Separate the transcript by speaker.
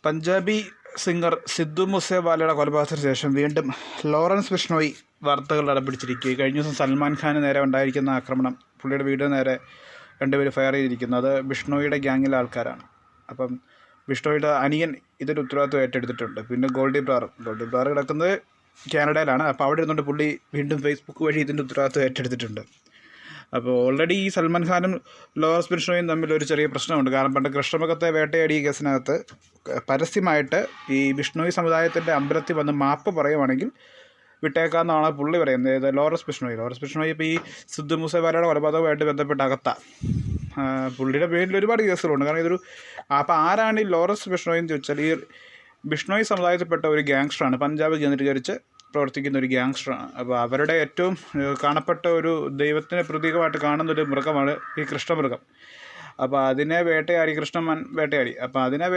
Speaker 1: Punjabi singer Sidhu മൂസേവാലയുടെ കൊലപാതകത്തിന് ശേഷം വീണ്ടും ലോറൻസ് ബിഷ്ണോയി വാർത്തകൾ ഇടപിടിച്ചിരിക്കുകയും കഴിഞ്ഞ ദിവസം സൽമാൻ ഖാന് നേരെ ഉണ്ടായിരിക്കുന്ന ആക്രമണം, പുള്ളിയുടെ വീടിന് നേരെ രണ്ടുപേർ ഫയർ ചെയ്തിരിക്കുന്നത് അത് ബിഷ്ണോയിയുടെ ഗ്യാങ്ങിലെ ആൾക്കാരാണ്. അപ്പം ബിഷ്ണോയിയുടെ അനിയൻ ഇതിൻ്റെ ഉത്തരവാദിത്വം ഏറ്റെടുത്തിട്ടുണ്ട്. പിന്നെ ഗോൾഡി ബ്രാർ കിടക്കുന്നത് കാനഡയിലാണ്. അപ്പോൾ അവിടെ ഇരുന്നുകൊണ്ട് പുള്ളി വീണ്ടും ഫേസ്ബുക്ക് വഴി ഇതിൻ്റെ ഉത്തരവാദിത്വം ഏറ്റെടുത്തിട്ടുണ്ട്. അപ്പോൾ ഓൾറെഡി ഈ സൽമാൻ ഖാനും ലോറൻസ് ബിഷ്ണോയും തമ്മിൽ ഒരു ചെറിയ പ്രശ്നമുണ്ട്. കാരണം പണ്ട് കൃഷ്ണമൃഗത്തെ വേട്ടയാടിയ കേസിനകത്ത് പരസ്യമായിട്ട് ഈ ബിഷ്ണോയി സമുദായത്തിൻ്റെ അമ്പലത്തിൽ വന്ന് മാപ്പ് പറയുവാണെങ്കിൽ വിട്ടേക്കാമെന്നാണ് പുള്ളി പറയുന്നത്. ലോറൻസ് ബിഷ്ണോയി ഇപ്പോൾ ഈ സിദ്ദു മൂസേവാലയുടെ കൊലപാതകവുമായിട്ട് ബന്ധപ്പെട്ട പുള്ളിയുടെ പേരിൽ ഒരുപാട് കേസുകളുണ്ട്. കാരണം ഇതൊരു അപ്പോൾ ആരാണ് ഈ ലോറൻസ് ബിഷ്ണോയി എന്ന് ചോദിച്ചാൽ ഈ ബിഷ്ണോയി സമുദായത്തിൽപ്പെട്ട ഒരു ഗ്യാങ്സ്റ്ററാണ്. പഞ്ചാബ് കേന്ദ്രീകരിച്ച് പ്രവർത്തിക്കുന്ന ഒരു ഗ്യാങ്സ്റ്ററാണ്. അപ്പോൾ അവരുടെ ഏറ്റവും കാണപ്പെട്ട ഒരു ദൈവത്തിന് പ്രതീകമായിട്ട് കാണുന്നൊരു മൃഗമാണ് ഈ കൃഷ്ണമൃഗം. അപ്പോൾ അതിനെ വേട്ടയാടി, കൃഷ്ണൻ വേട്ടയാടി. അപ്പോൾ അതിനെ